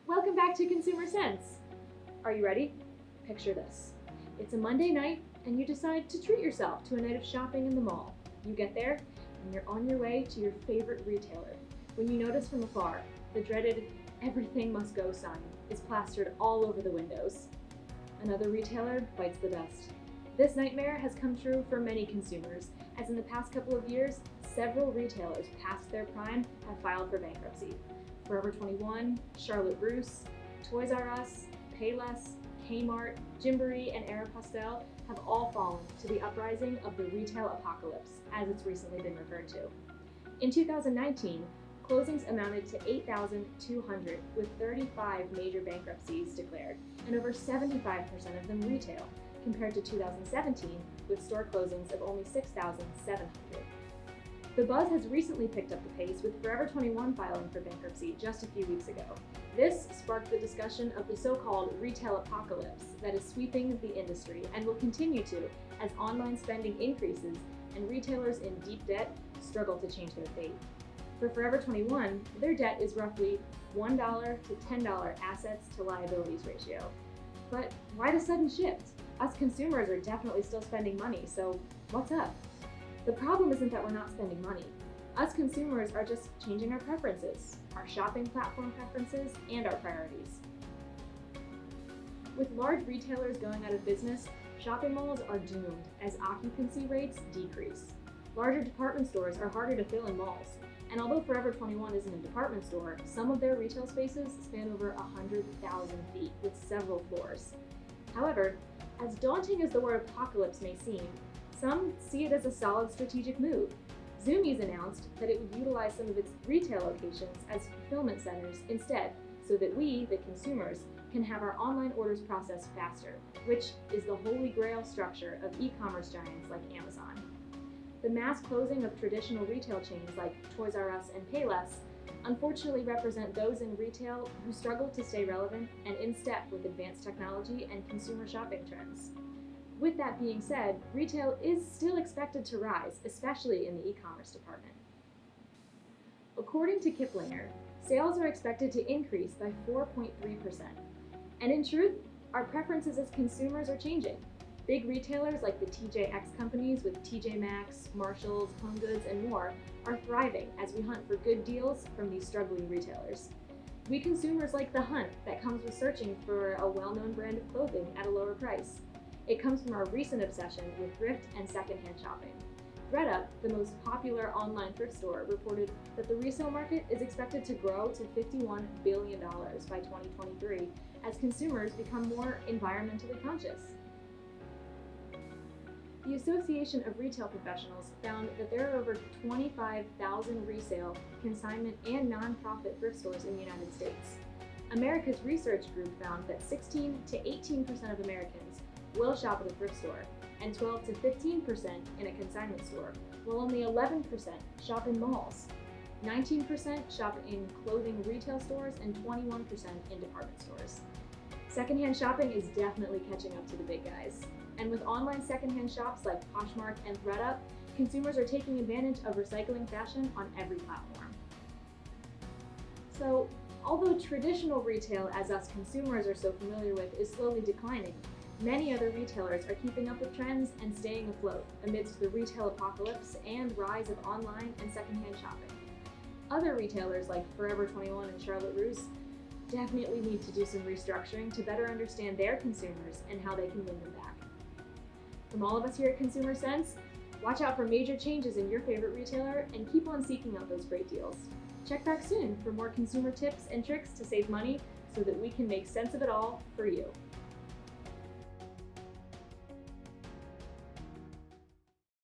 Welcome back to Consumer Sense. Are you ready? Picture this. It's a Monday night and you decide to treat yourself to a night of shopping in the mall. You get there and you're on your way to your favorite retailer when you notice from afar the dreaded "everything must go" sign is plastered all over the windows. Another retailer bites the dust. This nightmare has come true for many consumers, as in the past couple of years, several retailers past their prime have filed for bankruptcy. Forever 21, Charlotte Russe, Toys R Us, Payless, Kmart, Gymboree, and Aeropostale have all fallen to the uprising of the retail apocalypse, as it's recently been referred to. In 2019, closings amounted to 8,200, with 35 major bankruptcies declared, and over 75% of them retail, compared to 2017, with store closings of only 6,700. The buzz has recently picked up the pace, with Forever 21 filing for bankruptcy just a few weeks ago. This sparked the discussion of the so-called retail apocalypse that is sweeping the industry and will continue to as online spending increases and retailers in deep debt struggle to change their fate. For Forever 21, their debt is roughly $1 to $10 assets to liabilities ratio. But why the sudden shift? Us consumers are definitely still spending money, so what's up? The problem isn't that we're not spending money. Us consumers are just changing our preferences, our shopping platform preferences, and our priorities. With large retailers going out of business, shopping malls are doomed as occupancy rates decrease. Larger department stores are harder to fill in malls, and although Forever 21 isn't a department store, some of their retail spaces span over 100,000 feet with several floors. However, as daunting as the word apocalypse may seem, some see it as a solid strategic move. Zumiez announced that it would utilize some of its retail locations as fulfillment centers instead, so that we, the consumers, can have our online orders processed faster, which is the holy grail structure of e-commerce giants like Amazon. The mass closing of traditional retail chains like Toys R Us and Payless unfortunately represent those in retail who struggle to stay relevant and in step with advanced technology and consumer shopping trends. With that being said, retail is still expected to rise, especially in the e-commerce department. According to Kiplinger, sales are expected to increase by 4.3%. And in truth, our preferences as consumers are changing. Big retailers like the TJX companies with TJ Maxx, Marshalls, HomeGoods, and more are thriving as we hunt for good deals from these struggling retailers. We consumers like the hunt that comes with searching for a well-known brand of clothing at a lower price. It comes from our recent obsession with thrift and secondhand shopping. ThredUp, the most popular online thrift store, reported that the resale market is expected to grow to $51 billion by 2023 as consumers become more environmentally conscious. The Association of Retail Professionals found that there are over 25,000 resale, consignment, and nonprofit thrift stores in the United States. America's Research Group found that 16 to 18% of Americans will shop at a thrift store, and 12 to 15% in a consignment store, while only 11% shop in malls. 19% shop in clothing retail stores, and 21% in department stores. Secondhand shopping is definitely catching up to the big guys. And with online secondhand shops like Poshmark and ThredUp, consumers are taking advantage of recycling fashion on every platform. So, although traditional retail, as us consumers are so familiar with, is slowly declining, many other retailers are keeping up with trends and staying afloat amidst the retail apocalypse and rise of online and secondhand shopping. Other retailers like Forever 21 and Charlotte Russe definitely need to do some restructuring to better understand their consumers and how they can win them back. From all of us here at Consumer Sense, watch out for major changes in your favorite retailer and keep on seeking out those great deals. Check back soon for more consumer tips and tricks to save money so that we can make sense of it all for you.